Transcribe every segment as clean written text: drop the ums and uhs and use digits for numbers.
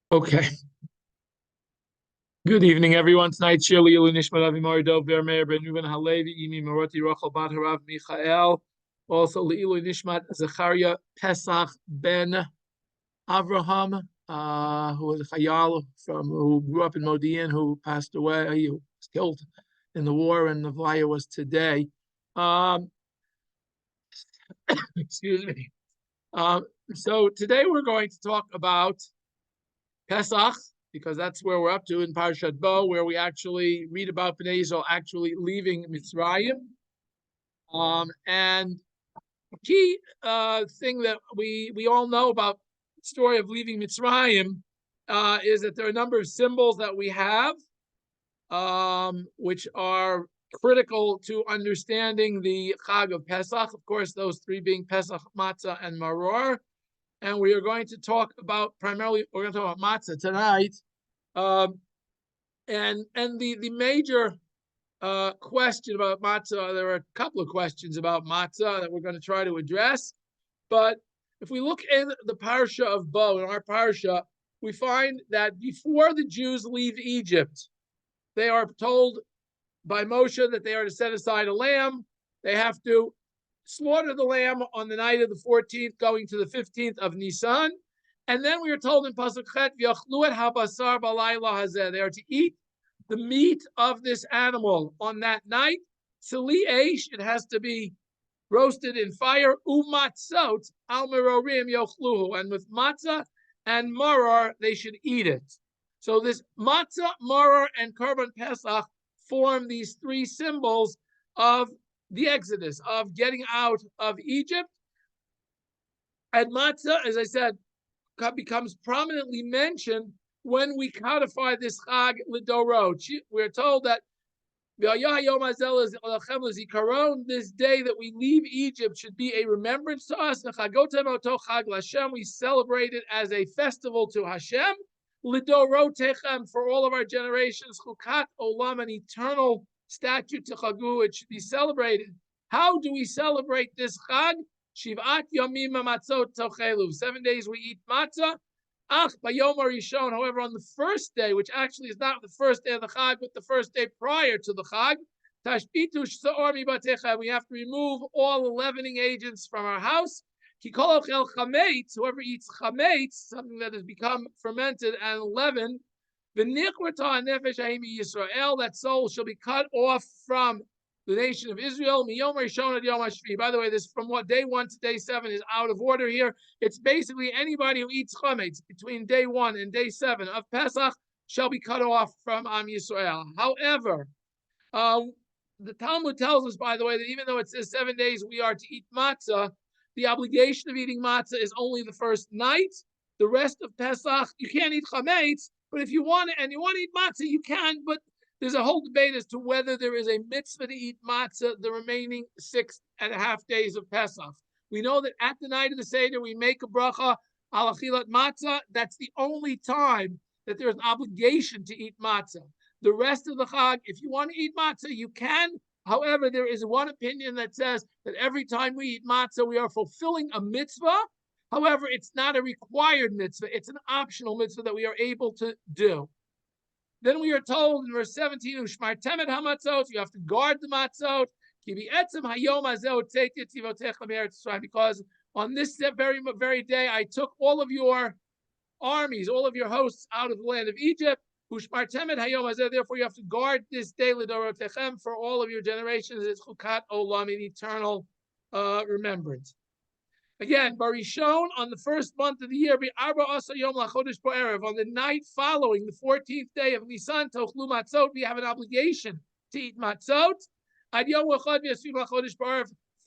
Okay. Good evening, everyone. Tonight's Shirley Ilu Nishmat Avi Morido Vermeer Ben Ruben Halevi Imi Maroti Rachel Bat Harav Michael. Also Leilu Nishmat Zachariah Pesach Ben Avraham, who was a Chayal who grew up in Modi'in, who passed away. He was killed in the war, and the Vaya was today. Um, excuse me. So today we're going to talk about Pesach, because that's where we're up to in Parshat Bo, where we actually read about Bnei Israel actually leaving Mitzrayim. And the key thing that we all know about the story of leaving Mitzrayim is that there are a number of symbols that we have, which are critical to understanding the Chag of Pesach. Of course, those three being Pesach, Matzah, and Maror. And we are going to talk about primarily, we're going to talk about Matzah tonight. And the major question about matzah, there are a couple of questions about matzah that we're going to try to address. But if we look in the parsha of Bo, in our parsha, we find that before the Jews leave Egypt, they are told by Moshe that they are to set aside a lamb. They have to slaughter the lamb on the night of the 14th, going to the 15th of Nisan. And then we are told in Pasuk Chet, V'yachlu et habasar b'layla hazeh. They are to eat the meat of this animal on that night. Tzili eish, it has to be roasted in fire. Umatzot al merorim yochluhu. And with matzah and maror, they should eat it. So this matzah, maror, and korban pesach form these three symbols of the Exodus, of getting out of Egypt. And matzah, as I said, becomes prominently mentioned when we codify this Chag Lidorot. We're told that this day that we leave Egypt should be a remembrance to us. We celebrate it as a festival to Hashem. Lidorotechem, for all of our generations. Chukat olam, an eternal statute to Chagu. It should be celebrated. How do we celebrate this Chag? Shivat yomim matzot tochelu. 7 days we eat matzah. Ach, bayom harishon. However, on the first day, which actually is not the first day of the Chag, but the first day prior to the Chag, tashbitu sh'or mibatecha. We have to remove all the leavening agents from our house. Kikol ochel chametz. Whoever eats chametz, something that has become fermented and leavened, v'nichrata nefesh ha'imi Yisrael. That soul shall be cut off from the nation of Israel. By the way, this from what day 1 to day 7 is out of order here. It's basically anybody who eats chametz between day 1 and day 7 of Pesach shall be cut off from Am Yisrael. However, the Talmud tells us, by the way, that even though it says 7 days we are to eat matzah, the obligation of eating matzah is only the first night. The rest of Pesach, you can't eat chametz, but if you want it and you want to eat matzah, you can, but there's a whole debate as to whether there is a mitzvah to eat matzah the remaining 6.5 days of Pesach. We know that at the night of the Seder, we make a bracha al achilat matzah. That's the only time that there's an obligation to eat matzah. The rest of the Chag, if you want to eat matzah, you can. However, there is one opinion that says that every time we eat matzah, we are fulfilling a mitzvah. However, it's not a required mitzvah. It's an optional mitzvah that we are able to do. Then we are told in verse 17, Ushmartemet hamatzot, you have to guard the matzot. Because on this very day, I took all of your armies, all of your hosts out of the land of Egypt. Ushmartemet hayom hazeh, therefore you have to guard this day l'dorotechem for all of your generations. It's chukat olam, an eternal remembrance. Again, Barishon, on the first month of the year, on the night following the 14th day of Nisan, Tochlu Matzot, we have an obligation to eat matzot.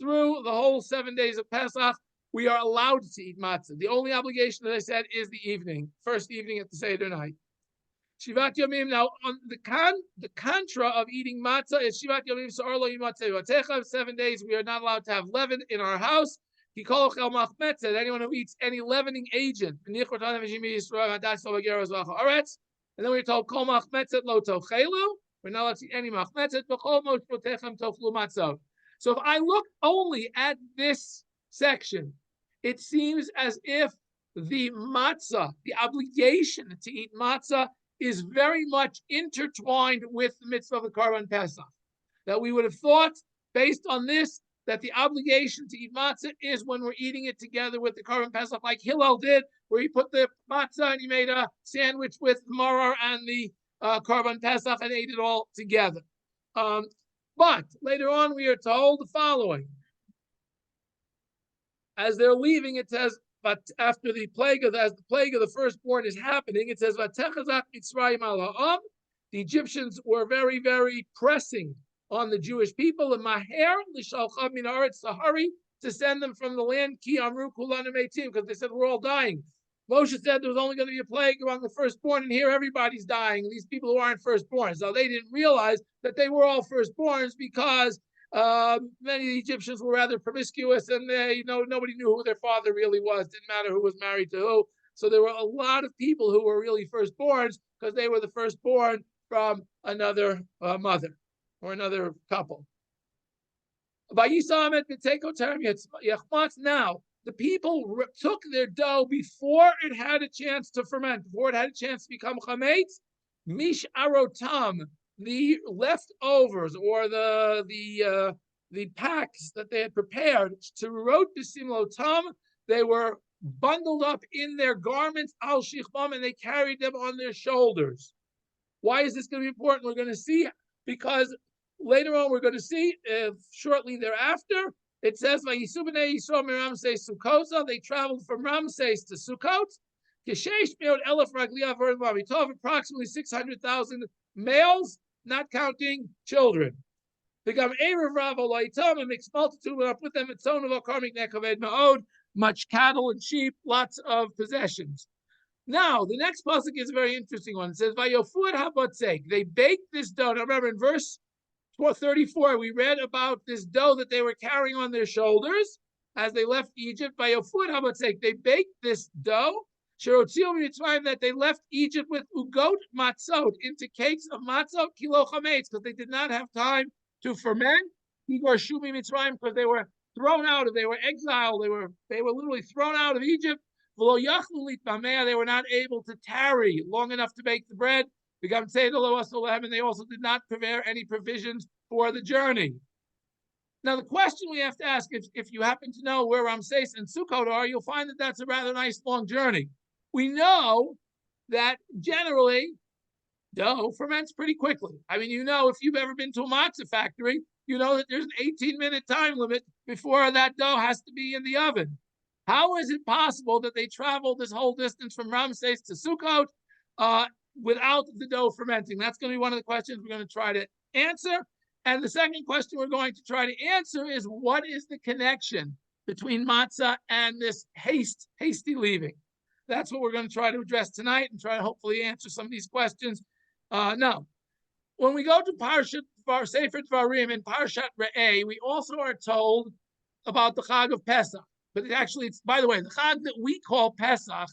Through the whole 7 days of Pesach, we are allowed to eat matzah. The only obligation, as I said, is the evening, first evening at the Seder night. Shivat Yomim, now on the contra of eating matzah is Shivat Yomim Sa'ar Lo Yimatzeh. 7 days we are not allowed to have leaven in our house. Anyone who eats any leavening agent, and then we're told kol machmetzet lo tochelu. We're not allowed to eat any machmetzet. So if I look only at this section, it seems as if the matzah, the obligation to eat matzah, is very much intertwined with the mitzvah of the Korban Pesach. That we would have thought, based on this, that the obligation to eat matzah is when we're eating it together with the Korban Pesach, like Hillel did, where he put the matzah and he made a sandwich with the maror and the Korban Pesach and ate it all together. But later on, we are told the following. As they're leaving, it says, but after the plague of the firstborn is happening, it says, the Egyptians were very, very pressing on the Jewish people, and Maher l'shalcha min haaretz, to hurry to send them from the land, ki amru kulanu meitim, because they said we're all dying. Moshe said there was only going to be a plague among the firstborn, and here everybody's dying. These people who aren't firstborn, so they didn't realize that they were all firstborns because many of the Egyptians were rather promiscuous, and nobody knew who their father really was. Didn't matter who was married to who. So there were a lot of people who were really firstborns because they were the firstborn from another mother or another couple. Now, the people took their dough before it had a chance to ferment, before it had a chance to become chametz. Mish arotam, the leftovers or the packs that they had prepared to rot b'simlotam, they were bundled up in their garments al shichbam, and they carried them on their shoulders. Why is this going to be important? We're going to see, because later on we're going to see shortly thereafter. It says, they traveled from Ramses to Sukkot. We talk approximately 600,000 males, not counting children. A mixed multitude went up with them, much cattle and sheep, lots of possessions. Now, the next pasuk is a very interesting one. It says, they baked this dough. Now remember, in verse 34, we read about this dough that they were carrying on their shoulders as they left Egypt. They baked this dough that they left Egypt with ugot matzot, into cakes of matzot kilo chametz, because they did not have time to ferment. Because they were thrown out, they were exiled, they were literally thrown out of Egypt. They were not able to tarry long enough to bake the bread. And they also did not prepare any provisions for the journey. Now, the question we have to ask, if you happen to know where Ramses and Sukkot are, you'll find that that's a rather nice long journey. We know that generally dough ferments pretty quickly. I mean, if you've ever been to a matzah factory, you know that there's an 18-minute time limit before that dough has to be in the oven. How is it possible that they traveled this whole distance from Ramses to Sukkot without the dough fermenting? That's going to be one of the questions we're going to try to answer. And the second question we're going to try to answer is, what is the connection between matzah and this hasty leaving? That's what we're going to try to address tonight and try to hopefully answer some of these questions. Now, when we go to parshat Sefer Dvarim in parshat Re'eh, we also are told about the Chag of Pesach. But it's, by the way, the Chag that we call Pesach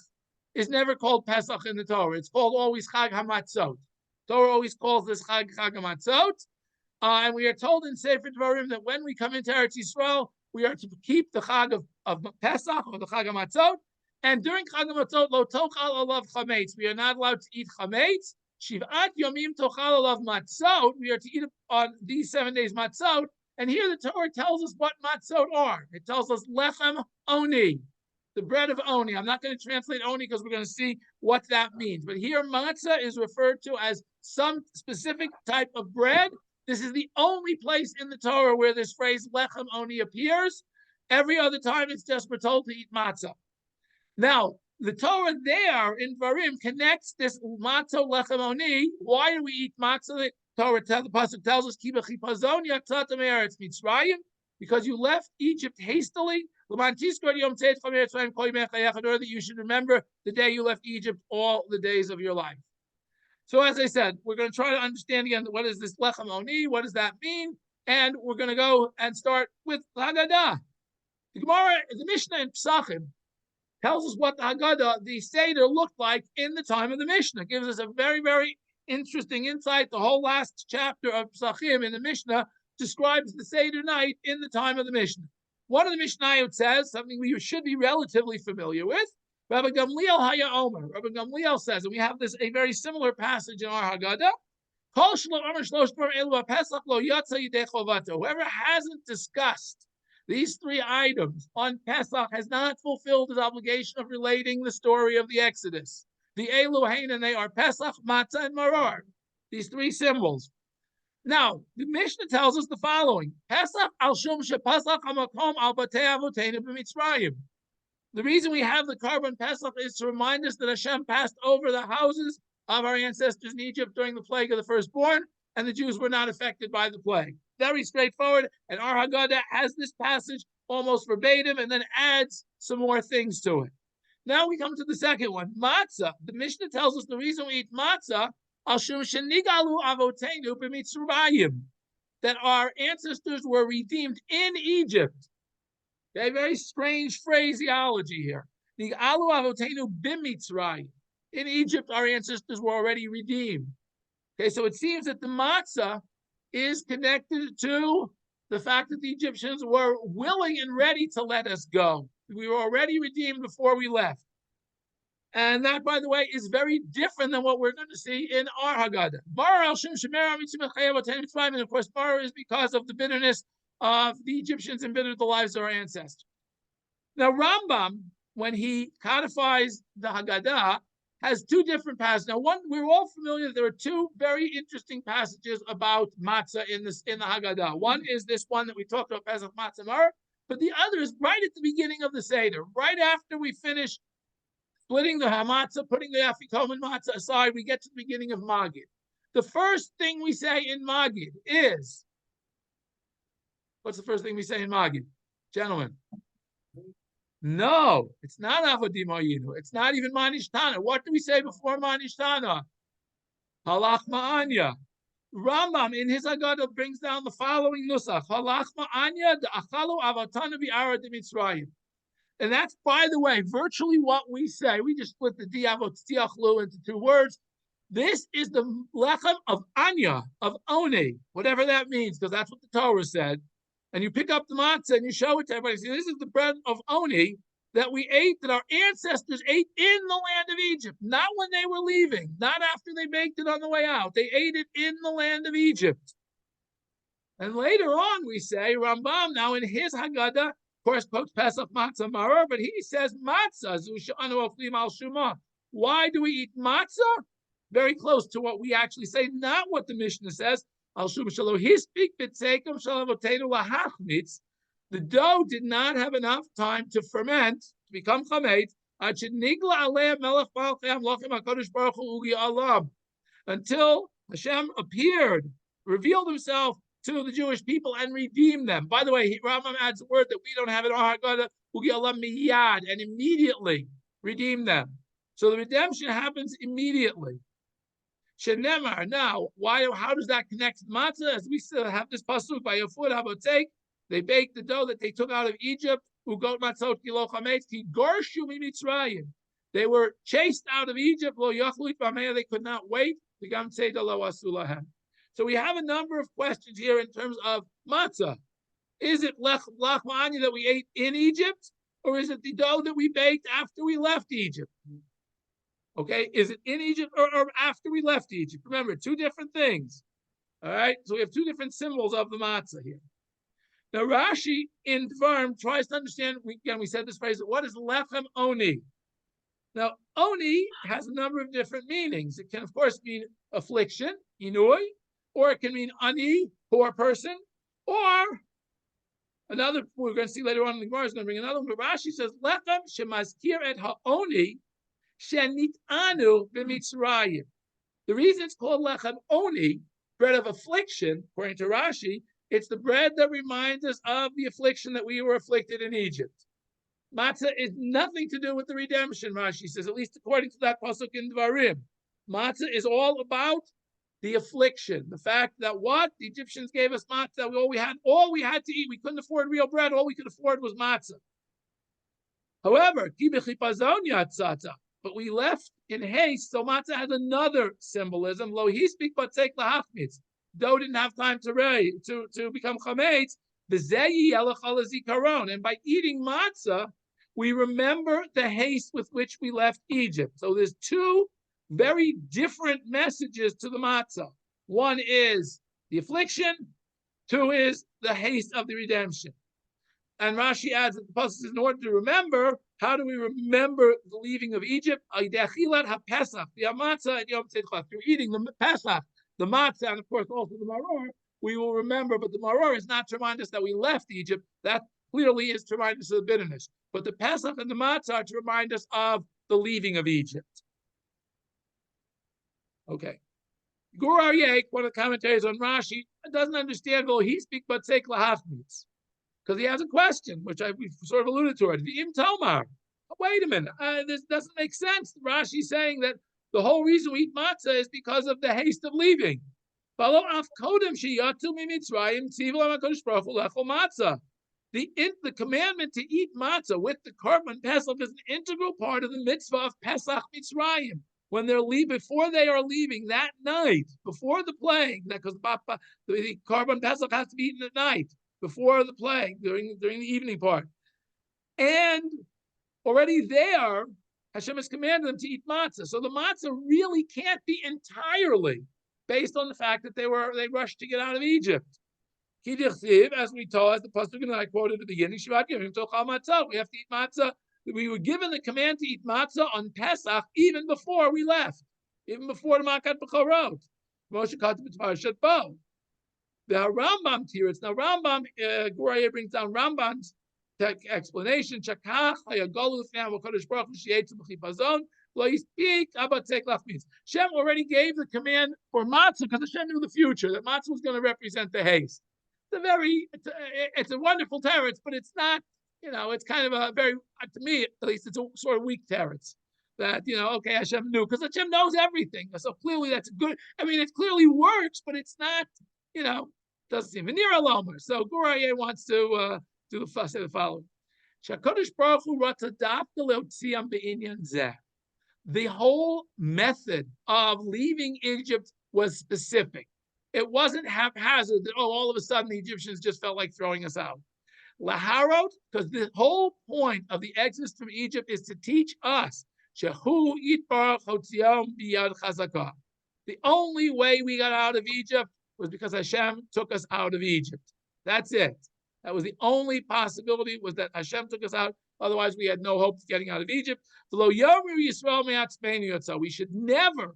is never called Pesach in the Torah. It's called always Chag HaMatzot. Torah always calls this Chag HaMatzot. And we are told in Sefer Dvarim that when we come into Eretz Yisrael, we are to keep the Chag of Pesach, or the Chag HaMatzot. And during Chag HaMatzot, lo tochal alav chametz. We are not allowed to eat chametz. Shivat yomim tochal alav matzot. We are to eat on these 7 days matzot. And here the Torah tells us what matzot are. It tells us lechem oni, the bread of oni. I'm not going to translate oni because we're going to see what that means. But here matzah is referred to as some specific type of bread. This is the only place in the Torah where this phrase lechem oni appears. Every other time it's just we're told to eat matzah. Now, the Torah there in Dvarim connects this matzah lechem oni. Why do we eat matzah? The pasuk tells us, because you left Egypt hastily, in order that you should remember the day you left Egypt all the days of your life. So as I said, we're going to try to understand again, what is this lechem oni? What does that mean? And we're going to go and start with Haggadah. The Gemara, the Mishnah in Pesachim, tells us what the Haggadah, the Seder, looked like in the time of the Mishnah. It gives us a very, very interesting insight. The whole last chapter of Pesachim in the Mishnah describes the Seder night in the time of the Mishnah. One of the Mishnayot says, something we should be relatively familiar with, Rabbi Gamliel Haya Omer. Rabbi Gamliel says, and we have this a very similar passage in our Haggadah. Whoever hasn't discussed these three items on Pesach has not fulfilled his obligation of relating the story of the Exodus. The Eluhain, and they are Pesach, Matzah, and Maror. These three symbols. Now, the Mishnah tells us the following: Pesach al shum shepasach hamakom al batei avoteinu b'Mitzrayim. The reason we have the Karban Pesach is to remind us that Hashem passed over the houses of our ancestors in Egypt during the plague of the firstborn, and the Jews were not affected by the plague. Very straightforward, and our Haggadah has this passage almost verbatim and then adds some more things to it. Now we come to the second one, matzah. The Mishnah tells us the reason we eat matzah, al shum shenigalu avoteinu b'Mitzrayim, that our ancestors were redeemed in Egypt. Okay, very strange phraseology here. The alu avotenu b'Mitzrayim. In Egypt, our ancestors were already redeemed. Okay, so it seems that the matzah is connected to the fact that the Egyptians were willing and ready to let us go. We were already redeemed before we left. And that, by the way, is very different than what we're going to see in our Haggadah. And of course, Bar is because of the bitterness of the Egyptians embittered the lives of our ancestors. Now, Rambam, when he codifies the Haggadah, has two different passages. Now, one, we're all familiar that there are two very interesting passages about matzah in the Haggadah. One is this one that we talked about, Pesach Matzah Mar, but the other is right at the beginning of the Seder, right after we finish splitting the matzah, putting the afikoman matzah aside, we get to the beginning of Magid. The first thing we say in Magid is, what's the first thing we say in Magid? Gentlemen. No, it's not Avodim Hayinu. It's not even Manishtana. What do we say before Manishtana? Halach Ma'anya. Rambam in his Haggadah brings down the following nusach: Halach Ma'anya da'achalu avatanu bi'ara d'Mitzrayim. And that's, by the way, virtually what we say. We just split the diavot tiachlu into two words. This is the lechem of Anya, of Oni, whatever that means, because that's what the Torah said. And you pick up the matzah and you show it to everybody. See, this is the bread of Oni that we ate, that our ancestors ate in the land of Egypt, not when they were leaving, not after they baked it on the way out. They ate it in the land of Egypt. And later on, we say, Rambam, now in his Haggadah, of course, quotes Pesach Matzah Maror, but he says matzah, zushanu oflim al shumah. Why do we eat matzah? Very close to what we actually say, not what the Mishnah says. The dough did not have enough time to ferment, to become chametz, until Hashem appeared, revealed himself to the Jewish people and redeemed them. By the way, Rambam adds a word that we don't have in our Haggadah, miyad, and immediately redeemed them. So the redemption happens immediately. Shenemar. Now, how does that connect to matzah? As we still have this pasuk by Yafud Habotek, they baked the dough that they took out of Egypt. Ugot matzot kilo chametz ki gorshu mitzrayim. They were chased out of Egypt. Lo yachlu b'ameya. They could not wait. V'gam tzeda lo asu lahem. So we have a number of questions here in terms of matzah. Is it lach ma'anya that we ate in Egypt, or is it the dough that we baked after we left Egypt? Okay, is it in Egypt or after we left Egypt? Remember, two different things. All right, so we have two different symbols of the matzah here. Now, Rashi in Dvarim tries to understand, we said this phrase, what is lechem oni? Now, oni has a number of different meanings. It can, of course, mean affliction, inui, or it can mean ani, poor person, or another, we're going to see later on in the Gemara, is going to bring another one, but Rashi says, lechem shemazkir et ha'oni, Shenitanu b'Mitzrayim. The reason it's called lechem oni, bread of affliction, according to Rashi, it's the bread that reminds us of the affliction that we were afflicted in Egypt. Matzah is nothing to do with the redemption, Rashi says, at least according to that pasuk in Dvarim. Matzah is all about the affliction, the fact that what the Egyptians gave us matzah, all we had to eat. We couldn't afford real bread. All we could afford was matzah. However, but we left in haste, so matzah has another symbolism. Lo hispik batzek lahachmitz. Dough didn't have time to become chametz. And by eating matzah, we remember the haste with which we left Egypt. So there's two very different messages to the matzah. One is the affliction, two is the haste of the redemption. And Rashi adds that the pasuk says, in order to remember, how do we remember the leaving of Egypt? Through eating the Pesach, the matzah, and of course also the maror, we will remember. But the maror is not to remind us that we left Egypt. That clearly is to remind us of the bitterness. But the Pesach and the matzah are to remind us of the leaving of Egypt. Okay. Gur Aryeh, one of the commentators on Rashi, doesn't understand, well, he speaks but seik lahachmitz. Because he has a question, which we sort of alluded to it. V'im Tomar. Wait a minute. This doesn't make sense. Rashi's saying that the whole reason we eat matzah is because of the haste of leaving. The commandment to eat matzah with the korban Pesach is an integral part of the mitzvah of Pesach Mitzrayim. When they're before they are leaving that night, before the plague, because the korban Pesach has to be eaten at night, before the plague, during the evening part. And already there, Hashem has commanded them to eat matzah. So the matzah really can't be entirely based on the fact that they rushed to get out of Egypt. As we told, as the pasuk and I quoted at the beginning, Shevat we have to eat matzah. We were given the command to eat matzah on Pesach even before we left, even before the Makat B'chorot. Moshe Katan B'Parshat Bo. The Rambam tears. Now Rambam, Guraya brings down Rambam's explanation. Shakach hayagolu f'nei HaKadosh Baruch Hu she'etzu b'chipazon lo yispik abat tzeiklach means. Hashem already gave the command for matzah because Hashem knew the future, that matzah was going to represent the haste. It's a wonderful teretz, but it's not, it's kind of a very, to me at least, it's a sort of weak teretz. That, okay, Hashem knew, because Hashem knows everything. So clearly that's a good, it clearly works, but it's not, doesn't seem near a lomer. So Guraye wants to say the following. Shakadosh Baruch Hu rata dafka leotziam be'inyan zeh. The whole method of leaving Egypt was specific. It wasn't haphazard that, all of a sudden the Egyptians just felt like throwing us out. Laharot, because the whole point of the exodus from Egypt is to teach us shehu yitbarach hotziam biyad chazakah. The only way we got out of Egypt was because Hashem took us out of Egypt. That's it. That was the only possibility, was that Hashem took us out. Otherwise, we had no hope of getting out of Egypt. We should never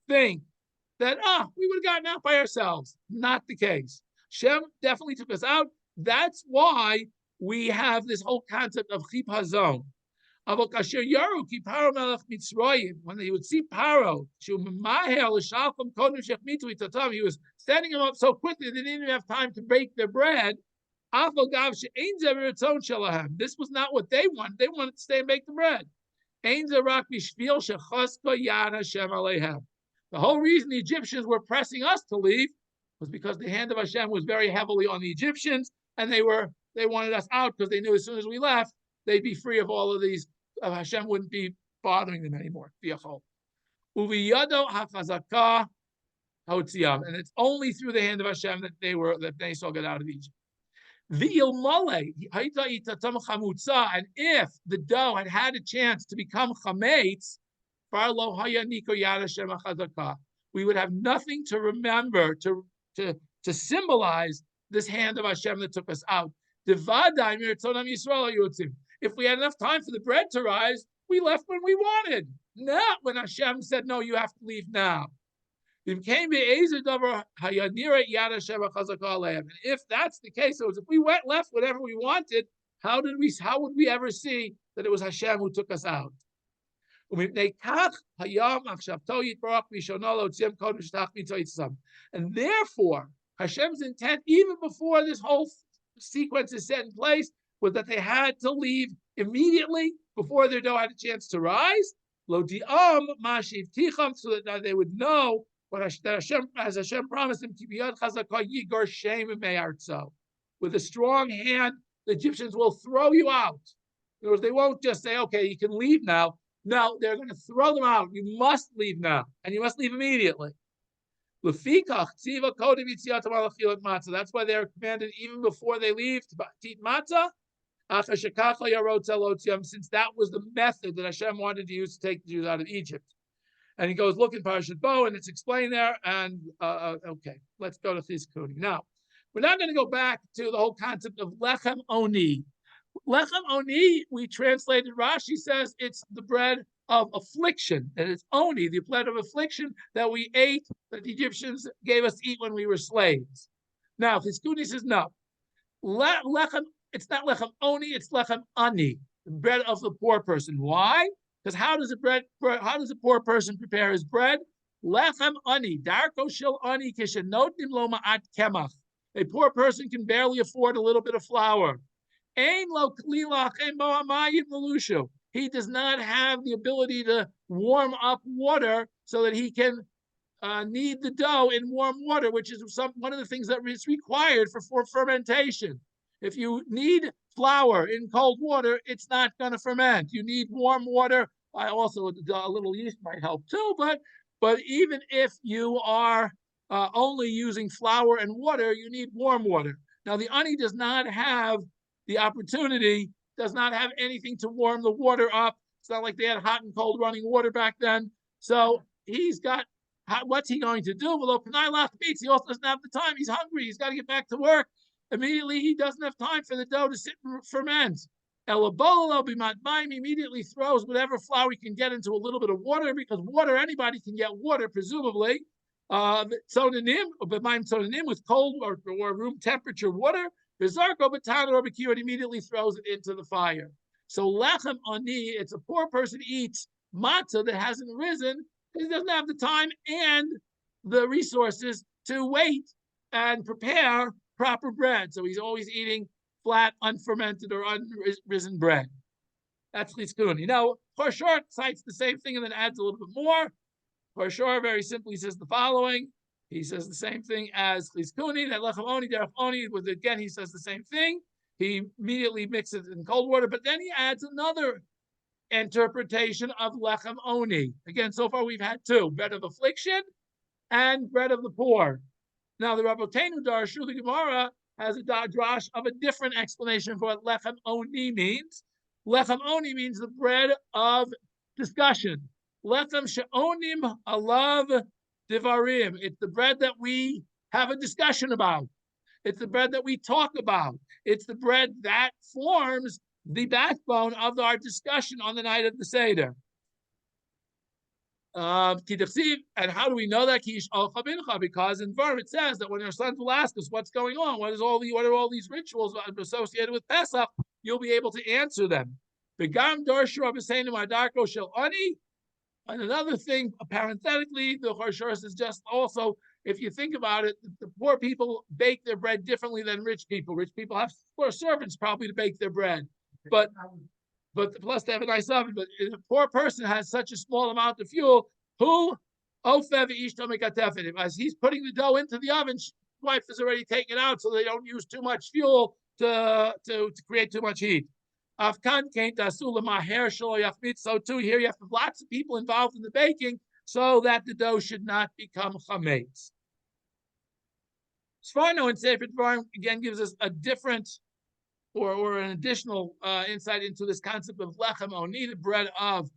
think that, we would have gotten out by ourselves. Not the case. Hashem definitely took us out. That's why we have this whole concept of chip hazon. When they would see Paro, he was standing them up so quickly they didn't even have time to bake their bread. This was not what they wanted. They wanted to stay and bake the bread. The whole reason the Egyptians were pressing us to leave was because the hand of Hashem was very heavily on the Egyptians, and they wanted us out because they knew as soon as we left, they'd be free of all of these. Hashem wouldn't be bothering them anymore. And it's only through the hand of Hashem that they saw get out of Egypt. And if the dough had a chance to become chametz, we would have nothing to remember to symbolize this hand of Hashem that took us out. If we had enough time for the bread to rise, we left when we wanted, not when Hashem said, no, you have to leave now. And if that's the case, so if we left whatever we wanted, how would we ever see that it was Hashem who took us out? And therefore, Hashem's intent, even before this whole sequence is set in place, was that they had to leave immediately before their dough had a chance to rise, so that they would know that Hashem promised them, with a strong hand, the Egyptians will throw you out. In other words, they won't just say, okay, you can leave now. No, they're going to throw them out. You must leave now, and you must leave immediately. That's why they're commanded even before they leave to eat matzah. Since that was the method that Hashem wanted to use to take the Jews out of Egypt. And he goes, look in Parshat Bo, and it's explained there. And okay, let's go to Chizkuni. Now, we're not going to go back to the whole concept of Lechem Oni. Lechem Oni, we translated, Rashi says it's the bread of affliction. And it's Oni, the bread of affliction that we ate, that the Egyptians gave us to eat when we were slaves. Now, Chizkuni says, no. Lechem, it's not Lechem Oni, it's Lechem Ani, the bread of the poor person. Why? Because how does a poor person prepare his bread? Lechem ani, darko shel ani kishenotnim lo ma'at kemach. A poor person can barely afford a little bit of flour. Ein lo klilach ein bo hamayim lelushu. He does not have the ability to warm up water so that he can knead the dough in warm water, which is one of the things that is required for fermentation. If you knead flour in cold water, it's not going to ferment. You need warm water. Also, a little yeast might help too, but even if you are only using flour and water, you need warm water. Now, the ani does not have the opportunity, does not have anything to warm the water up. It's not like they had hot and cold running water back then. So he's got, what's he going to do? Well, he also doesn't have the time. He's hungry. He's got to get back to work. Immediately, he doesn't have time for the dough to sit and ferment. Immediately throws whatever flour he can get into a little bit of water, because water, anybody can get water, presumably. Sonanim with cold or room temperature water. Bizarko batana or it immediately throws it into the fire. So lechem ani, it's a poor person eats matzah that hasn't risen because he doesn't have the time and the resources to wait and prepare proper bread. So he's always eating flat, unfermented, or unrisen bread. That's Chizkuni. Now, Parshat cites the same thing and then adds a little bit more. Parshat very simply says the following. He says the same thing as Chizkuni, that Lechem Oni, Derech Oni, again, he says the same thing. He immediately mixes it in cold water, but then he adds another interpretation of Lechem Oni. Again, so far we've had two, bread of affliction and bread of the poor. Now, the Rabbeinu Darshu, the Gemara, has a drash of a different explanation for what Lechem Oni means. Lechem Oni means the bread of discussion. Lechem She'onim Alav Divarim. It's the bread that we have a discussion about. It's the bread that we talk about. It's the bread that forms the backbone of our discussion on the night of the Seder. And how do we know that? Because in Dvarim it says that when your sons will ask us what's going on, what are all these rituals associated with Pesach, you'll be able to answer them. And another thing, parenthetically, the Chorshos is just also, if you think about it, the poor people bake their bread differently than rich people. Rich people have servants probably to bake their bread, but plus they have a nice oven. But if a poor person has such a small amount of fuel, as he's putting the dough into the oven, his wife has already taken it out so they don't use too much fuel to create too much heat. So too, here you have lots of people involved in the baking so that the dough should not become chametz. Sfarno in Sefer Dvarim again gives us a different or an additional insight into this concept of lechem oni, the bread of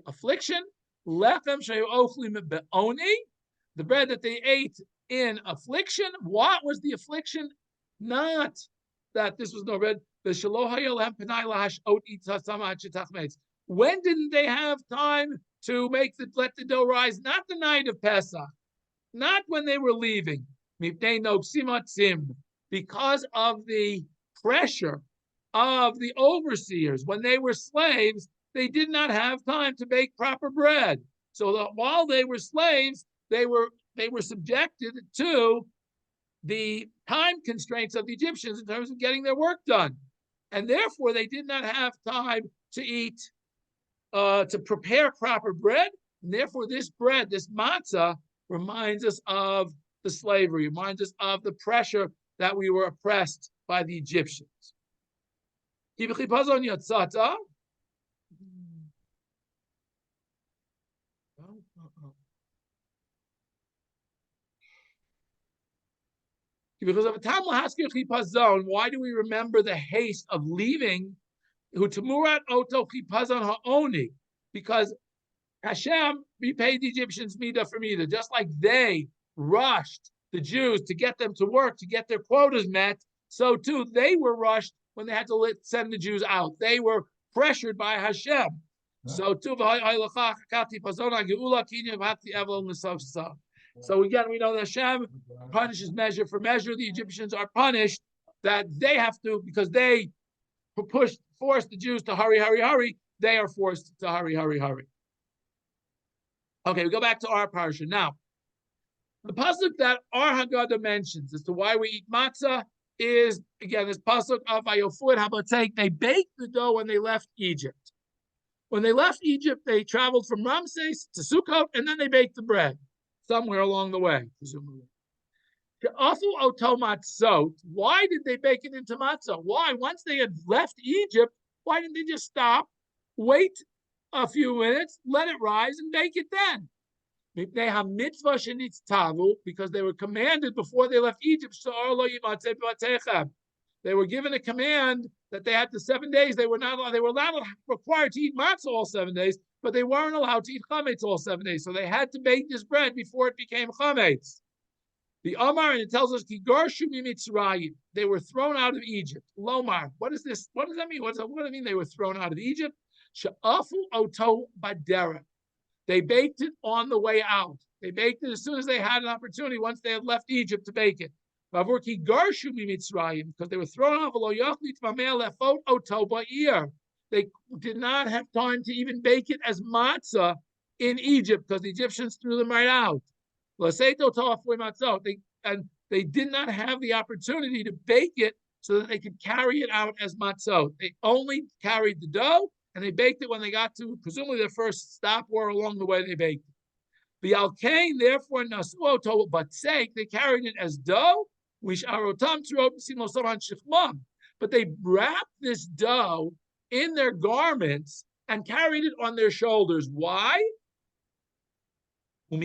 affliction. Lechem shehu ochlim be'oni, the bread that they ate in affliction. What was the affliction? Not that this was no bread. When didn't they have time to let the dough rise? Not the night of Pesach, not when they were leaving. Because of the pressure of the overseers. When they were slaves, they did not have time to bake proper bread. So that while they were slaves, they were subjected to the time constraints of the Egyptians in terms of getting their work done. And therefore, they did not have time to eat, to prepare proper bread. And therefore, this bread, this matzah, reminds us of the slavery, reminds us of the pressure that we were oppressed by the Egyptians. Because of a tam lahaskir chipazon, why do we remember the haste of leaving? Hu temurat oto chipazon ha'oni, because Hashem repaid the Egyptians midah for midah, just like they rushed the Jews to get them to work, to get their quotas met. So too, they were rushed when they had to send the Jews out. They were pressured by Hashem. So too, so again, we know that Hashem punishes measure for measure. The Egyptians are punished that they have to, because they forced the Jews to hurry, hurry, hurry. They are forced to hurry, hurry, hurry. Okay, we go back to our parsha now. The pasuk that our Haggadah mentions as to why we eat matzah is, again, this pasuk of Vayofu et habatzek. They baked the dough when they left Egypt. When they left Egypt, they traveled from Ramses to Sukkot, and then they baked the bread somewhere along the way, presumably. Why did they bake it into matzah? Why? Once they had left Egypt, why didn't they just stop, wait a few minutes, let it rise, and bake it then? Because they were commanded before they left Egypt. They were given a command that they had to 7 days. They were not required to eat matzah all 7 days, but they weren't allowed to eat chametz all 7 days. So they had to bake this bread before it became chametz. The Omar, and it tells us, they were thrown out of Egypt. Lomar, what is this? What does that mean? What does it mean they were thrown out of Egypt? Sha'afu oto badera. They baked it on the way out. They baked it as soon as they had an opportunity, once they had left Egypt, to bake it. Because they were thrown out. They did not have time to even bake it as matzah in Egypt, because the Egyptians threw them right out. They did not have the opportunity to bake it so that they could carry it out as matzot. They only carried the dough, and they baked it when they got to, presumably, their first stop, or along the way they baked it. The alkain, therefore, nasuoto batsek, they carried it as dough. But they wrapped this dough in their garments and carried it on their shoulders. Why? And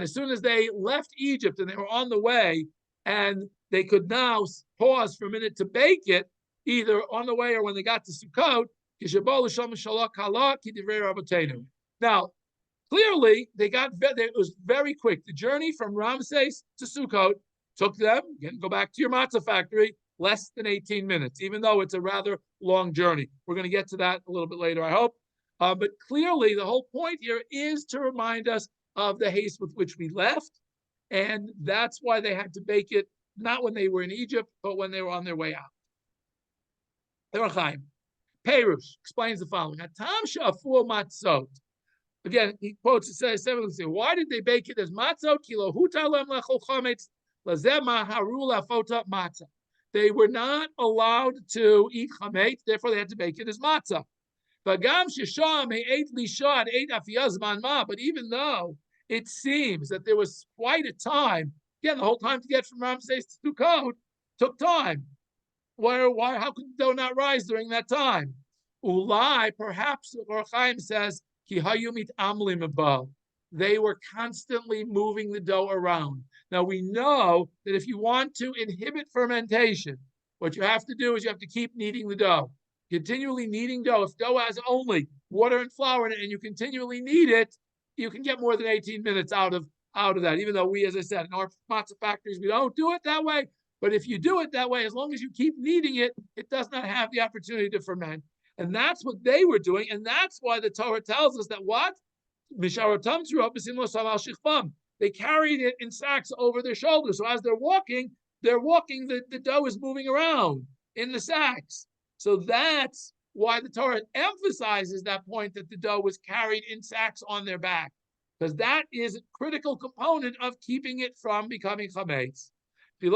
as soon as they left Egypt and they were on the way, and they could now pause for a minute to bake it, either on the way or when they got to Sukkot. Now, clearly, it was very quick. The journey from Ramses to Sukkot took them, again, go back to your matzah factory, less than 18 minutes, even though it's a rather long journey. We're going to get to that a little bit later, I hope. But clearly, the whole point here is to remind us of the haste with which we left. And that's why they had to bake it, not when they were in Egypt, but when they were on their way out. Perush explains the following. Again, he quotes, it says, why did they bake it as matzot? They were not allowed to eat chametz, therefore they had to bake it as matzah. But even though it seems that there was quite a time, again, the whole time to get from Ramses to Sukkot took time. Why? How could the dough not rise during that time? Ulai, perhaps, Or Chaim says, Ki hayumit amlim above. They were constantly moving the dough around. Now we know that if you want to inhibit fermentation, what you have to do is you have to keep kneading the dough. Continually kneading dough. If dough has only water and flour in it, and you continually knead it, you can get more than 18 minutes out of that. Even though we, as I said, in our matzah factories, we don't do it that way. But if you do it that way, as long as you keep kneading it, it does not have the opportunity to ferment. And that's what they were doing. And that's why the Torah tells us that what? They carried it in sacks over their shoulders. So as they're walking, the dough is moving around in the sacks. So that's why the Torah emphasizes that point, that the dough was carried in sacks on their back, because that is a critical component of keeping it from becoming chametz. They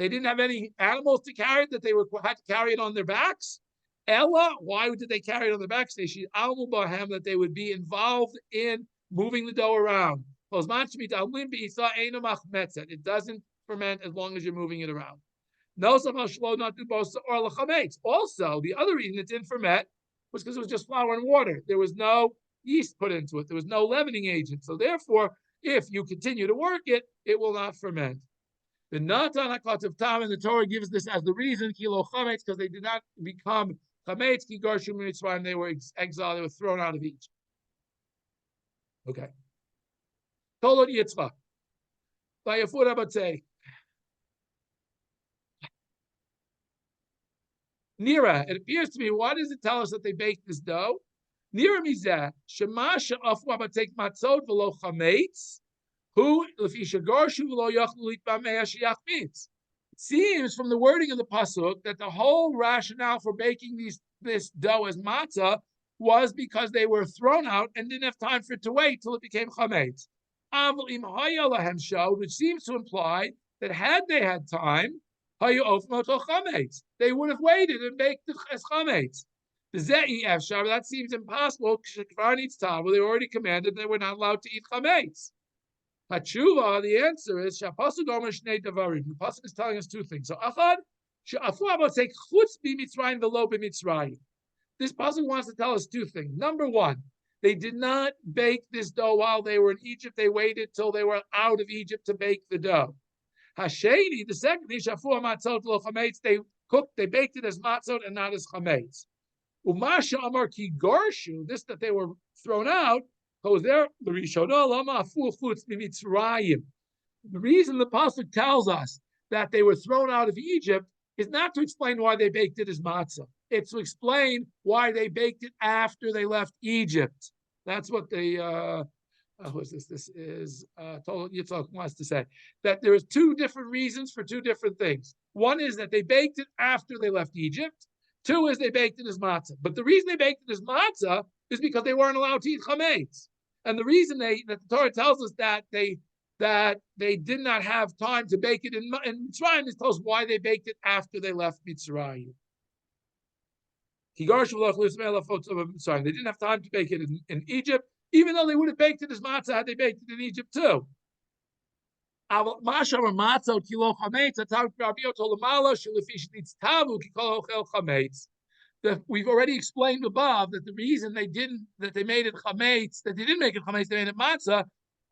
didn't have any animals to carry it, that they had to carry it on their backs. Ella, why did they carry it on their backs? That they would be involved in moving the dough around. It doesn't ferment as long as you're moving it around. Also, the other reason it didn't ferment was because it was just flour and water. There was no yeast put into it. There was no leavening agent. So therefore, if you continue to work it, it will not ferment. The Natan HaKatav Tam in the Torah gives this as the reason, kilo chametz, because they did not become chametz, ki garshu mitzrayim, they were exiled, they were thrown out of Egypt. Okay. Tolot Yitzchak. By Yafur Abatzei. Nira, it appears to me, why does it tell us that they baked this dough? Nira mizeh, shema she'afu abatzei matzot v'lo chametz, who l'fisha garshu v'lo yachlu litbamei hashiyach mitz. It seems from the wording of the pasuk that the whole rationale for baking this dough as matzah was because they were thrown out and didn't have time for it to wait till it became chametz. Which seems to imply that had they had time, they would have waited and baked as chametz. That seems impossible. They were already commanded they were not allowed to eat chametz. Hatshuva, the answer is the pasuk is telling us two things. So achad, this pasuk wants to tell us two things. Number one, they did not bake this dough while they were in Egypt. They waited till they were out of Egypt to bake the dough. Hasheni, the second thing, shafu matzot lo chametz, they baked it as matzot and not as chametz. Umasha amar ki garshu, this that they were thrown out, goes there, the Rishonah lama afu chutz mimitzrayim. The reason the pasuk tells us that they were thrown out of Egypt is not to explain why they baked it as matzah. It's to explain why they baked it after they left Egypt. That's what the This is Yitzchak wants to say that there is two different reasons for two different things. One is that they baked it after they left Egypt. Two is they baked it as matzah. But the reason they baked it as matzah is because they weren't allowed to eat chametz. And the reason that the Torah tells us that they did not have time to bake it in Mitzrayim is tells us why they baked it after they left Mitzrayim. Sorry, they didn't have time to bake it in Egypt, even though they would have baked it as matzah had they baked it in Egypt too. We've already explained above that the reason they made it chametz, that they didn't make it chametz, they made it matzah,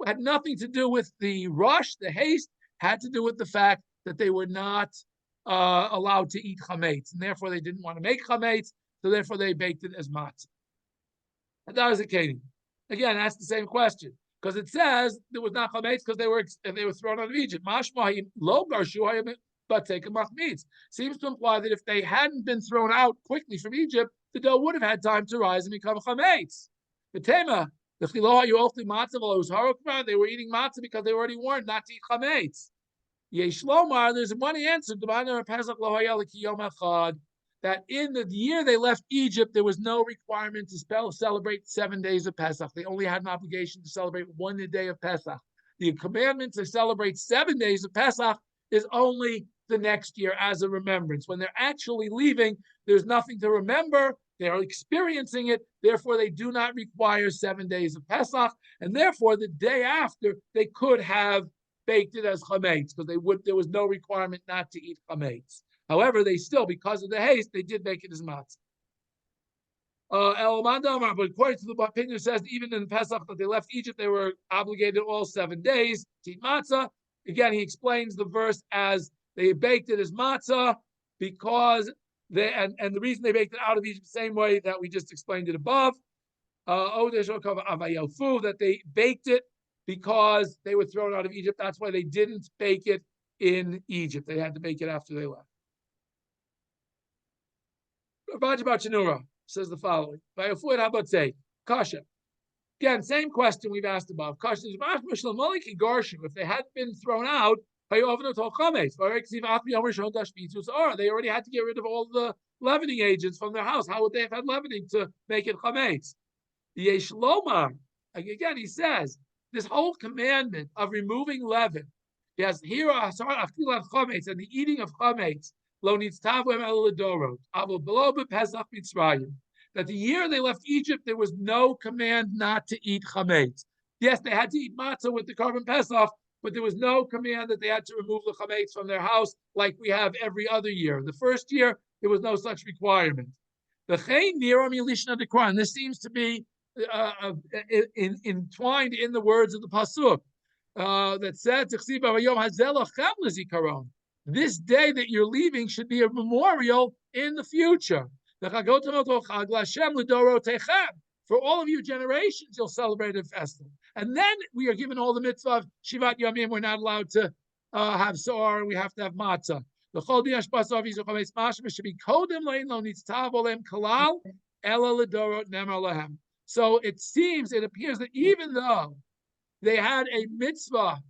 had nothing to do with the rush, the haste, had to do with the fact that they were not allowed to eat chametz, and therefore they didn't want to make chametz, so therefore they baked it as matzah. And that was the case. Again, that's the same question, because it says there was not chametz because they were thrown out of Egypt. Mashma lo garshu but take a machmitz. Seems to imply that if they hadn't been thrown out quickly from Egypt, the dough would have had time to rise and become chametz. The tema, the chiloha you often matzah was harukman. They were eating matzah because they already warned not to eat chametz. Yeshlomar, there's one answer. That in the year they left Egypt, there was no requirement to celebrate 7 days of Pesach. They only had an obligation to celebrate 1 day of Pesach. The commandment to celebrate 7 days of Pesach is only the next year as a remembrance. When they're actually leaving, there's nothing to remember. They're experiencing it. Therefore, they do not require 7 days of Pesach. And therefore, the day after, they could have baked it as chametz because there was no requirement not to eat chametz. However, they still, because of the haste, they did make it as matzah. But according to the opinion, it says even in Pesach that they left Egypt, they were obligated all 7 days to eat matzah. Again, he explains the verse as they baked it as matzah because and the reason they baked it out of Egypt the same way that we just explained it above. That they baked it because they were thrown out of Egypt. That's why they didn't bake it in Egypt. They had to bake it after they left. Rajabachanura says the following. Kasha. Again, same question we've asked above. Kasha is if they had been thrown out, they already had to get rid of all the leavening agents from their house. How would they have had leavening to make it chametz? Again, he says, this whole commandment of removing leaven, yes, here are chametz and the eating of chametz, that the year they left Egypt, there was no command not to eat chametz. Yes, they had to eat matzah with the carbon pesach, but there was no command that they had to remove the chametz from their house like we have every other year. The first year, there was no such requirement. And this seems to be entwined in the words of the pasuk that said, "This day that you're leaving should be a memorial in the future. For all of you generations, you'll celebrate a festival." And then we are given all the mitzvah of Shivat Yamim. We're not allowed to have soar, and we have to have matzah. So it seems, it appears that even though they had a mitzvah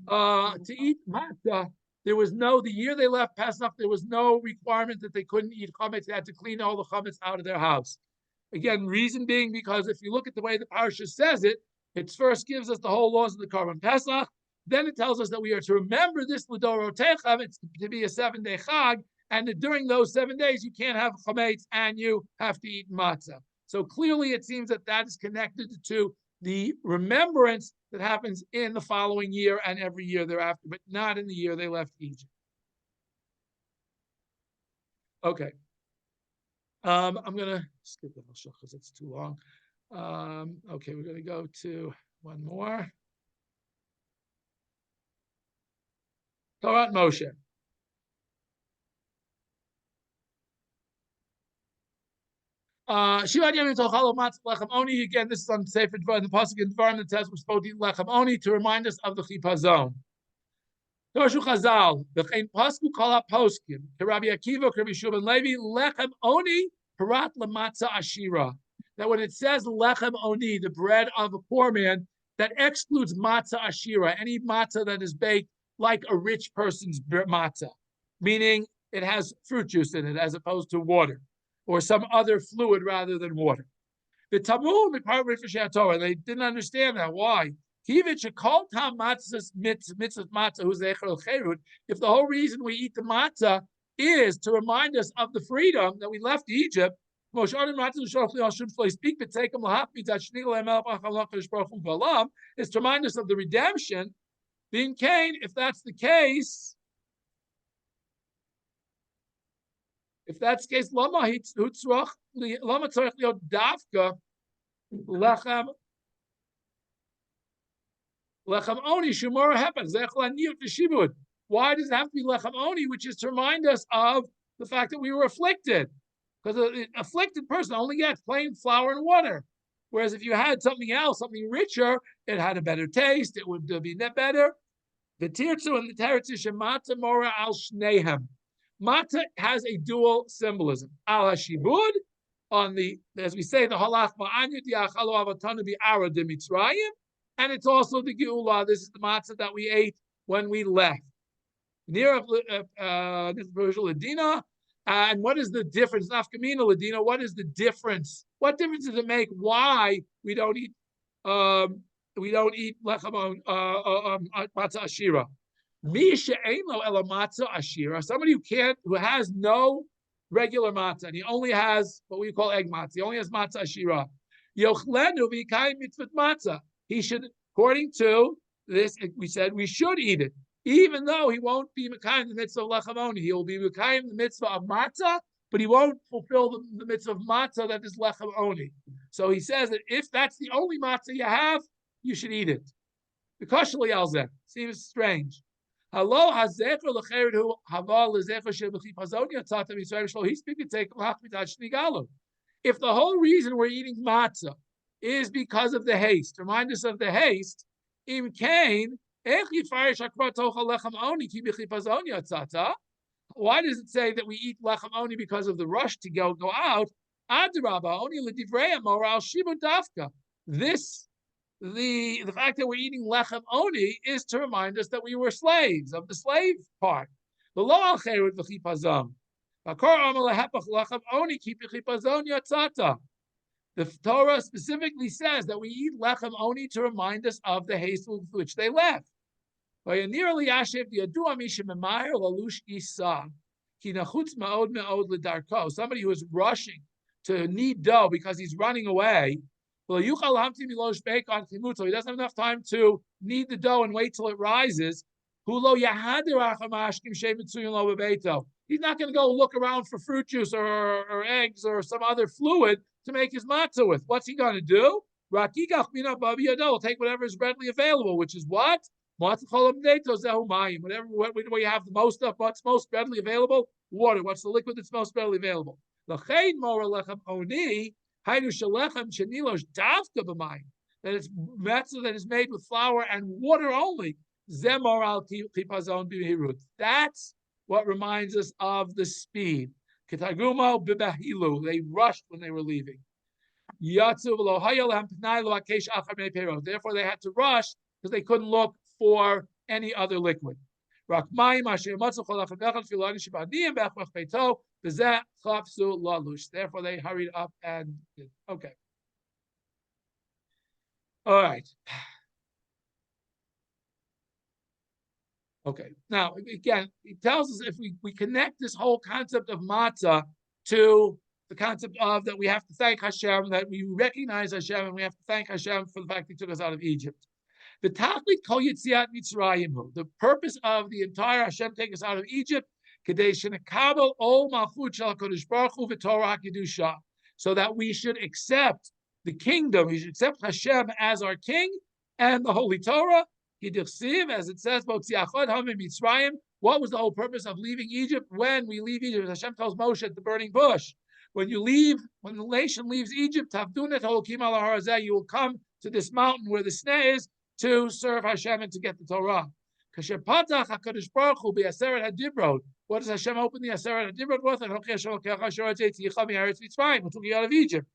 to eat matzah, the year they left Pesach, there was no requirement that they couldn't eat chametz. They had to clean all the chametz out of their house. Again, reason being because if you look at the way the parsha says it, it first gives us the whole laws of the Korban Pesach. Then it tells us that we are to remember this l'dorotechem. It's to be a 7-day chag, and that during those 7 days you can't have chametz and you have to eat matzah. So clearly, it seems that that is connected to the remembrance that happens in the following year and every year thereafter, but not in the year they left Egypt. Okay. I'm going to skip the Hashach because it's too long. Okay, we're going to go to one more. Torah Moshe. Shivat Yamim Tochal Matzah Lechem Oni. Again, this is on Sefer Dvarim, the pasuk in Dvarim that says we're supposed to eat Lechem Oni to remind us of the Chipazon. Dorshu Chazal, V'chein pasku kol ha-poskim, Rabbi Akiva, Rabbi Shua ben Levi, Lechem Oni, Parat Lamatzah Ashira. That when it says Lechem Oni, the bread of a poor man, that excludes Matzah Ashira, any matzah that is baked like a rich person's matzah, meaning it has fruit juice in it as opposed to water, or some other fluid rather than water. The Talmud, they didn't understand that. Why? If the whole reason we eat the matzah is to remind us of the freedom that we left Egypt, is to remind us of the redemption. Being Cain, if that's the case, lama tzarich liot davka lechem oni shumora hepan zechla niyut v'shibud. Why does it have to be lechem oni, which is to remind us of the fact that we were afflicted? Because an afflicted person only gets plain flour and water. Whereas if you had something else, something richer, it had a better taste, it would be better. The tirtzu and the teretzu shemata mora al shnehem. Matzah has a dual symbolism. Al hashibud, on the, as we say, the halach ma'anyut yachalo avatanu bi'ara de Mitzrayim, and it's also the geula. This is the matzah that we ate when we left. Near Ladina, and what is the difference? Nafkamina Ladina. What is the difference? What difference does it make? Why we don't eat lechem matzah ashira? Somebody who has no regular matzah, and he only has what we call egg matzah. He only has matzah ashira. He should, according to this, we said we should eat it, even though he won't be mekayim the mitzvah of lechem oni. He will be mekayim the mitzvah of matzah, but he won't fulfill the mitzvah of matzah that is lechem oni. So he says that if that's the only matzah you have, you should eat it. The kashali alzeh seems strange. Hello, hazecher lecheredu haval lezecher shebechi pazonia tzata mitzvah shlo. He's speaking take lachmitat shnigalu. If the whole reason we're eating matzah is because of the haste, remind us of the haste. Im kain ech yifarish akbar tochal lechem oni ki bechi pazonia tzata. Why does it say that we eat lechem oni because of the rush to go out? Adrabah oni ledivrei moral shibu dafka. This. The fact that we're eating lechem oni is to remind us that we were slaves of the slave part. The law al-cherut v'chipazon. The Torah specifically says that we eat lechem oni to remind us of the haste with which they left. Somebody who is rushing to knead dough because he's running away. He doesn't have enough time to knead the dough and wait till it rises. He's not going to go look around for fruit juice or eggs or some other fluid to make his matzah with. What's he going to do? He'll take whatever is readily available, which is what? Whatever we have the most of, what's most readily available? Water. What's the liquid that's most readily available? That it's matzah that is made with flour and water only. That's what reminds us of the speed. They rushed when they were leaving. Therefore, they had to rush because they couldn't look for any other liquid. Therefore, they hurried up and did. Okay. All right. Okay. Now, again, it tells us if we connect this whole concept of matzah to the concept of that we have to thank Hashem, that we recognize Hashem, and we have to thank Hashem for the fact He took us out of Egypt. The Tachlit Kol Yetziat Mitzrayim, the purpose of the entire Hashem taking us out of Egypt, Kadei Shenekabel Ol Malchut Shel HaKadosh Baruch Hu V'Torah HaKedusha, so that we should accept the kingdom, we should accept Hashem as our king and the Holy Torah. As it says, what was the whole purpose of leaving Egypt? When we leave Egypt, Hashem tells Moshe at the burning bush, when the nation leaves Egypt, you will come to this mountain where the sneh is to serve Hashem and to get the Torah. What does Hashem open the Aseret HaDibrot with? Who took you out of Egypt?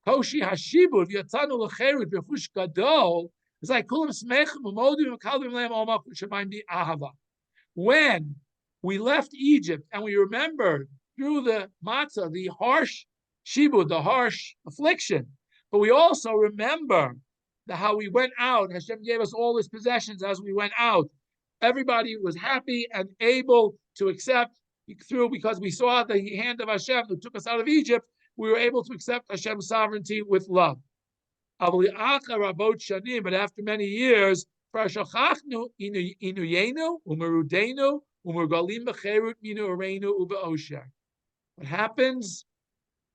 Koshi Hashibud Yatzanu Lecherut Bechush Gadol is like Kulam Smechim Umodim Kalim Leim Omak Shamayim Di Ahava. When we left Egypt and we remembered through the matzah, the harsh shibud, the harsh affliction, but we also remember how we went out. Hashem gave us all His possessions as we went out. Everybody was happy and able to accept through because we saw the hand of Hashem who took us out of Egypt. We were able to accept Hashem's sovereignty with love. But after many years, what happens?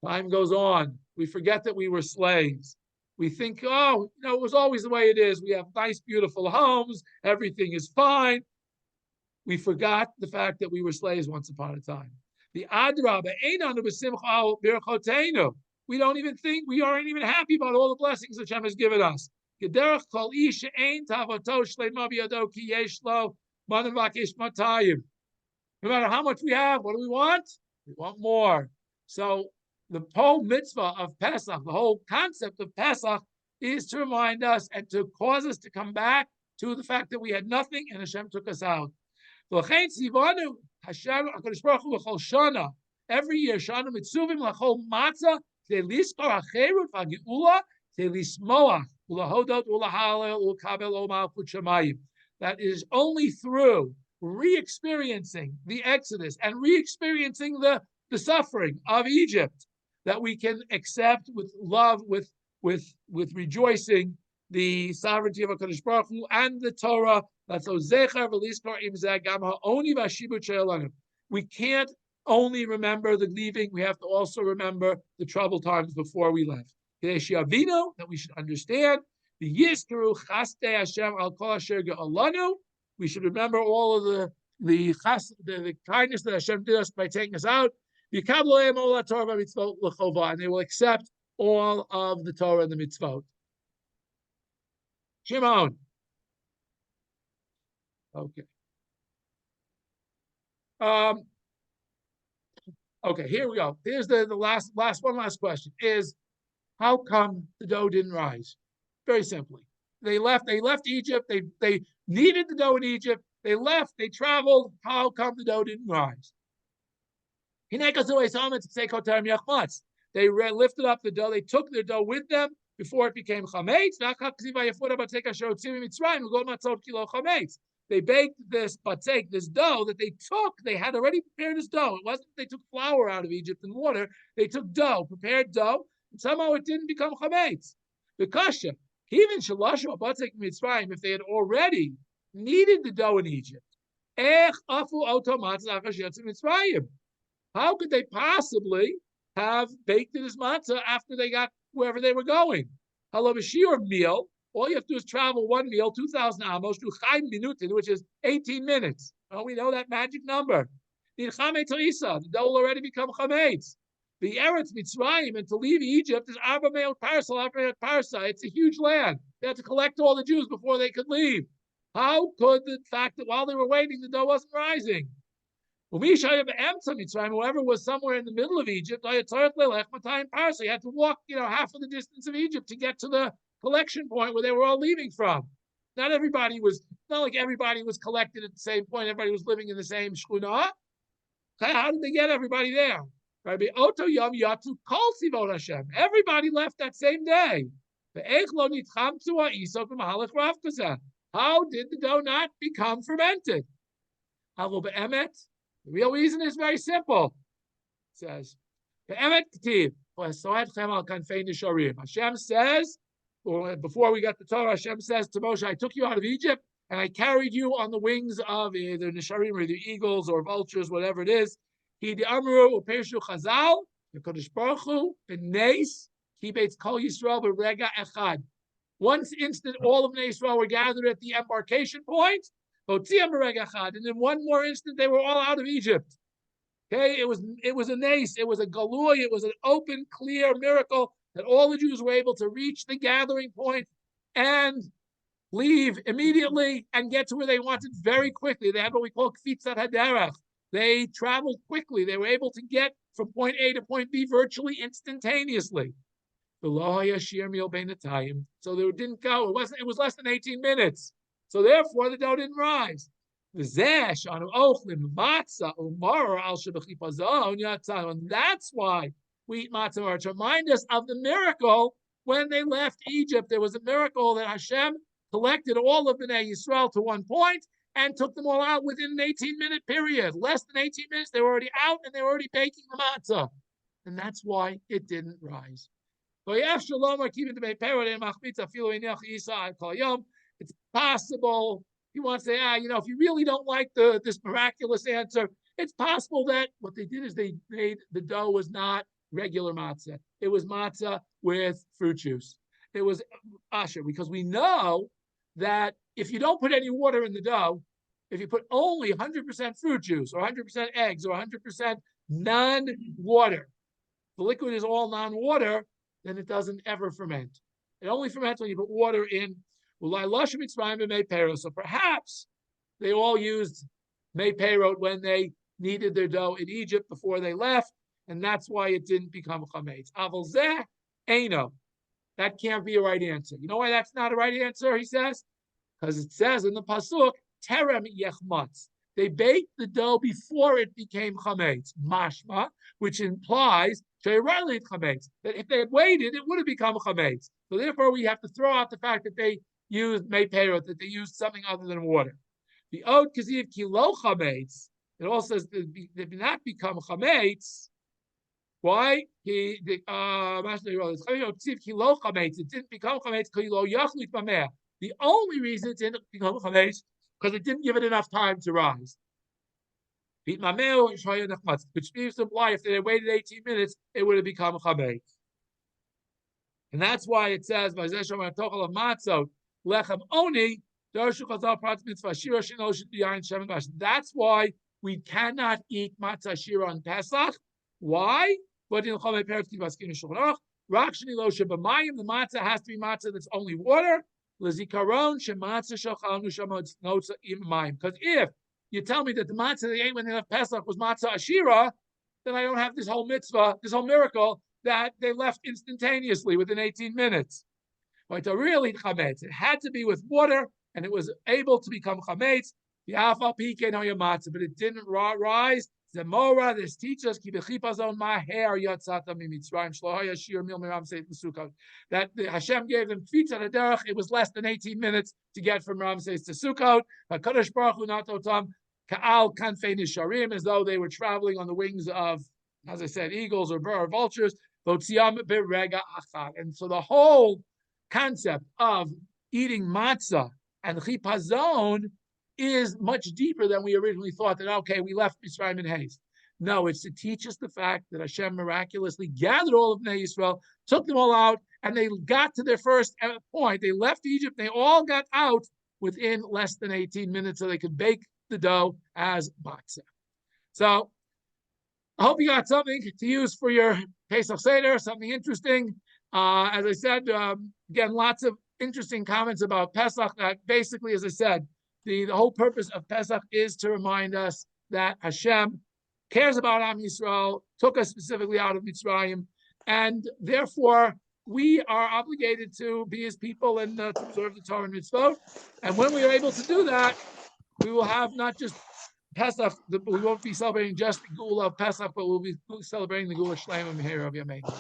Time goes on. We forget that we were slaves. We think, it was always the way it is. We have nice, beautiful homes. Everything is fine. We forgot the fact that we were slaves once upon a time. The Adraba, we don't even think, we aren't even happy about all the blessings that Hashem has given us. No matter how much we have, what do we want? We want more. So the whole mitzvah of Pesach, the whole concept of Pesach is to remind us and to cause us to come back to the fact that we had nothing and Hashem took us out. Hashem, HaKadosh Baruch Hu, L'chol Shana, every year, Shana Mitzuvim, L'chol Matzah, Te'liskor HaCherut, V'Geula, Te'lismoach, U'lahodot, U'lahalel, U'kabel, U'malchut Shamayim. That is only through re-experiencing the Exodus and re-experiencing the suffering of Egypt that we can accept with love, with rejoicing, the sovereignty of HaKadosh Baruch Hu and the Torah. We can't only remember the leaving, we have to also remember the troubled times before we left. That we should understand the Yizkaru Chaste Hashem al Kol Asher Ge'alanu. We should remember all of the kindness that Hashem did us by taking us out. And they will accept all of the Torah and the mitzvot. Shimon. Okay. Okay, here we go. Here's the last question is, how come the dough didn't rise? Very simply. They left Egypt. They needed the dough in Egypt. They left, they traveled. How come the dough didn't rise? They lifted up the dough. They took their dough with them before it became chametz. They baked this batzek, this dough that they took. They had already prepared this dough. It wasn't they took flour out of Egypt and water. They took dough, prepared dough, and somehow it didn't become chametz. The kasha, even shalashu batzek mitzrayim, if they had already needed the dough in Egypt, ech afu oto matzah achas yatzim mitzrayim. How could they possibly have baked it as matzah after they got wherever they were going? Hello, a shiur meal. All you have to do is travel one meal, 2,000 amos, do chaim minutin, which is 18 minutes. Well, we know that magic number. The dough will already become chametz. The Eretz Mitzrayim, and to leave Egypt is Arba Meot Parsa. It's a huge land. They had to collect all the Jews before they could leave. How could the fact that while they were waiting, the dough wasn't rising? Whoever was somewhere in the middle of Egypt, he had to walk, half of the distance of Egypt to get to the collection point where they were all leaving from. Not like everybody was collected at the same point. Everybody was living in the same shkunah. How did they get everybody there? Everybody left that same day. How did the dough not become fermented? The real reason is very simple. It says, Hashem says, before we got the Torah, Hashem says to Moshe, I took you out of Egypt and I carried you on the wings of either Nesharim or the eagles or vultures, whatever it is. He the Amru Upershu Chazal, the Kodesh Baruch Hu, the Nes, Kibbetz Kol Yisrael Berega Echad. Once instant, all of Bnei Yisrael were gathered at the embarkation point. And in one more instant, they were all out of Egypt. Okay, it was a nes, it was a galui, it was an open, clear miracle that all the Jews were able to reach the gathering point and leave immediately and get to where they wanted very quickly. They had what we call kfitzat haderech. They traveled quickly. They were able to get from point A to point B virtually instantaneously. So they didn't go. It was less than 18 minutes. So therefore, the dough didn't rise. And that's why we eat matzah to remind us of the miracle when they left Egypt. There was a miracle that Hashem collected all of Bnei Yisrael to one point and took them all out within an 18-minute period. Less than 18 minutes, they were already out and they were already baking the matzah. And that's why it didn't rise. It's possible, you want to say, if you really don't like this miraculous answer, it's possible that what they did is they made the dough was not regular matzah. It was matzah with fruit juice. It was asher, because we know that if you don't put any water in the dough, if you put only 100% fruit juice or 100% eggs or 100% non-water, the liquid is all non-water, then it doesn't ever ferment. It only ferments when you put water in. So perhaps they all used mei perot when they kneaded their dough in Egypt before they left, and that's why it didn't become chametz. Aval zeh eino. That can't be a right answer. You know why that's not a right answer, he says? Because it says in the pasuk, terem yechmatz. They baked the dough before it became chametz, mashma, which implies that if they had waited, it would have become chametz. So therefore, we have to throw out the fact that they used mei perot, that they used something other than water. The od kaziv kilo chametz. It also says they did not become chametz. Why? It didn't become chametz. The only reason it didn't become chametz because it didn't give it enough time to rise. Which means to imply if they had waited 18 minutes, it would have become chametz. And that's why it says, lechem oni, that's why we cannot eat matzah shira on Pesach. Why? The matzah has to be matzah that's only water. Because if you tell me that the matzah they ate when they left Pesach was matzah ashira, then I don't have this whole mitzvah, this whole miracle that they left instantaneously within 18 minutes. But to really chametz, it had to be with water, and it was able to become chametz. But it didn't rise. Zemora, this teaches that Hashem gave them kfitzat haderech. It was less than 18 minutes to get from Ramses to Sukkot. HaKadosh Baruch Hu natotam ka'al kanfei nisharim, as though they were traveling on the wings of, as I said, eagles or vultures. And so the whole concept of eating matzah and chipazon is much deeper than we originally thought, that, okay, we left Mitzrayim in haste. No, it's to teach us the fact that Hashem miraculously gathered all of Bnei Yisrael, took them all out, and they got to their first point. They left Egypt. They all got out within less than 18 minutes, so they could bake the dough as matzah. So I hope you got something to use for your Pesach Seder, something interesting. As I said, again, lots of interesting comments about Pesach. Basically, as I said, the whole purpose of Pesach is to remind us that Hashem cares about Am Yisrael, took us specifically out of Mitzrayim, and therefore we are obligated to be His people and to observe the Torah and Mitzvot. And when we are able to do that, we will have not just Pesach, we won't be celebrating just the Gula of Pesach, but we'll be celebrating the Gula Shleima Meher of Yameinu.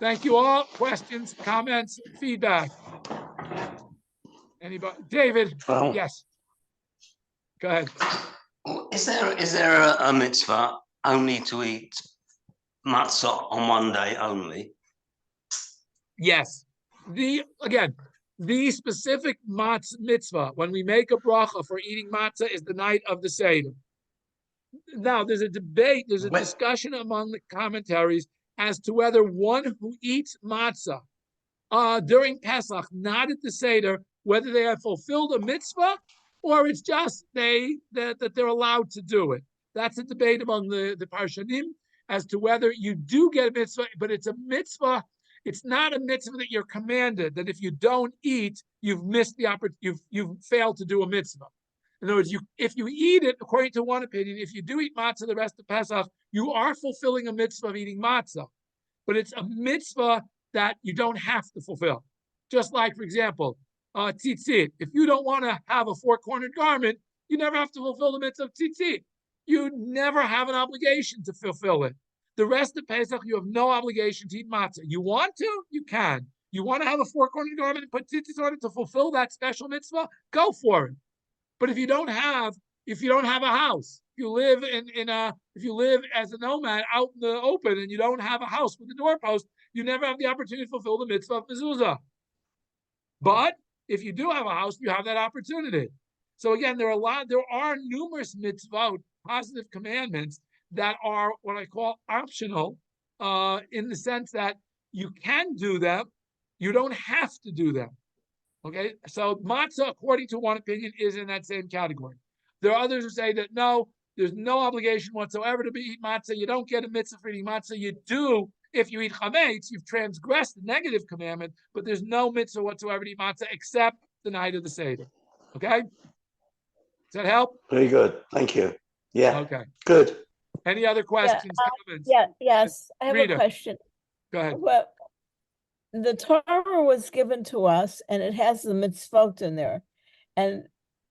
Thank you all. Questions, comments, feedback? Anybody? David? Well, yes. Go ahead. Is there a mitzvah only to eat matzah on one day only? Yes. The specific mitzvah when we make a bracha for eating matzah is the night of the Seder. Now, there's a debate, there's a discussion among the commentaries as to whether one who eats matzah during Pesach, not at the Seder, whether they have fulfilled a mitzvah or it's just that they're allowed to do it. That's a debate among the parshanim as to whether you do get a mitzvah, but it's a mitzvah. It's not a mitzvah that you're commanded, that if you don't eat, you've missed the opportunity, you've failed to do a mitzvah. In other words, if you eat it, according to one opinion, if you do eat matzah the rest of Pesach, you are fulfilling a mitzvah of eating matzah. But it's a mitzvah that you don't have to fulfill. Just like, for example, tzitzit. If you don't want to have a four-cornered garment, you never have to fulfill the mitzvah of tzitzit. You never have an obligation to fulfill it. The rest of Pesach, you have no obligation to eat matzah. You want to? You can. You want to have a four-cornered garment and put tzitzit on it to fulfill that special mitzvah? Go for it. But if you don't have a house, if you live as a nomad out in the open and you don't have a house with a doorpost, you never have the opportunity to fulfill the mitzvah of mezuzah. But if you do have a house, you have that opportunity. So again, there are numerous mitzvot, positive commandments, that are what I call optional, in the sense that you can do them, you don't have to do them. Okay, so matzah, according to one opinion, is in that same category. There are others who say that no, there's no obligation whatsoever to eat matzah. You don't get a mitzvah for eating matzah. You do if you eat chametz. You've transgressed the negative commandment, but there's no mitzvah whatsoever to eat matzah except the night of the Seder. Okay, does that help? Very good, thank you. Yeah. Okay. Good. Any other questions, comments? Yes. I have Rita, a question. Go ahead. Well, the Torah was given to us, and it has the mitzvot in there, and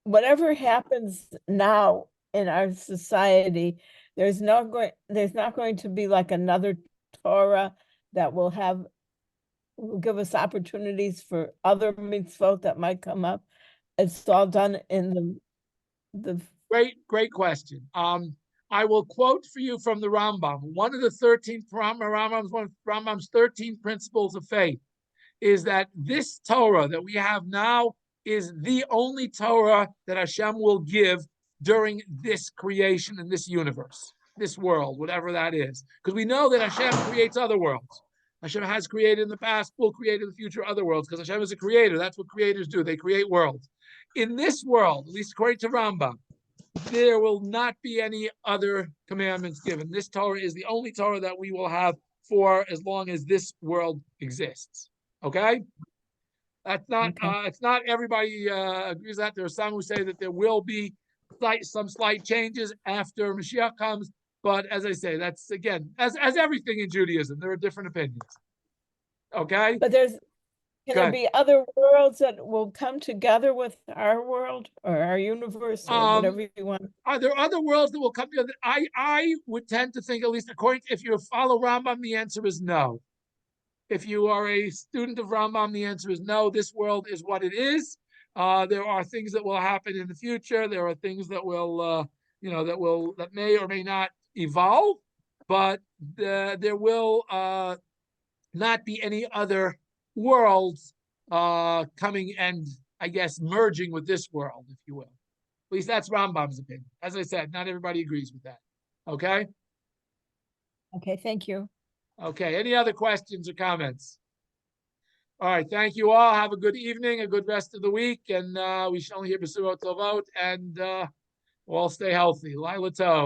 whatever happens now in our society, there's not going to be like another Torah that will give us opportunities for other mitzvot that might come up. It's all done in the Great question. I will quote for you from the Rambam. One of the 13 Rambam's 13 principles of faith is that this Torah that we have now is the only Torah that Hashem will give during this creation in this universe, this world, whatever that is. Because we know that Hashem creates other worlds. Hashem has created in the past, will create in the future other worlds, because Hashem is a creator. That's what creators do. They create worlds. In this world, at least according to Rambam, there will not be any other commandments given. This Torah is the only Torah that we will have for as long as this world exists. Okay? That's not, it's not everybody agrees that. There are some who say that there will be some slight changes after Mashiach comes. But as I say, that's, again, as everything in Judaism, there are different opinions. Okay? But can there be other worlds that will come together with our world or our universe or whatever you want? Are there other worlds that will come together? I would tend to think, at least according to, if you follow Rambam, the answer is no. If you are a student of Rambam, the answer is no. This world is what it is. There are things that will happen in the future. There are things that will, that may or may not evolve, but there will not be any other worlds coming and, I guess, merging with this world, if you will. At least that's Rambam's opinion. As I said, not everybody agrees with that. Okay? Okay, thank you. Okay, any other questions or comments? All right, thank you all. Have a good evening, a good rest of the week, and we shall hear Besuot Tovot, and we'll all stay healthy. Lila Tov.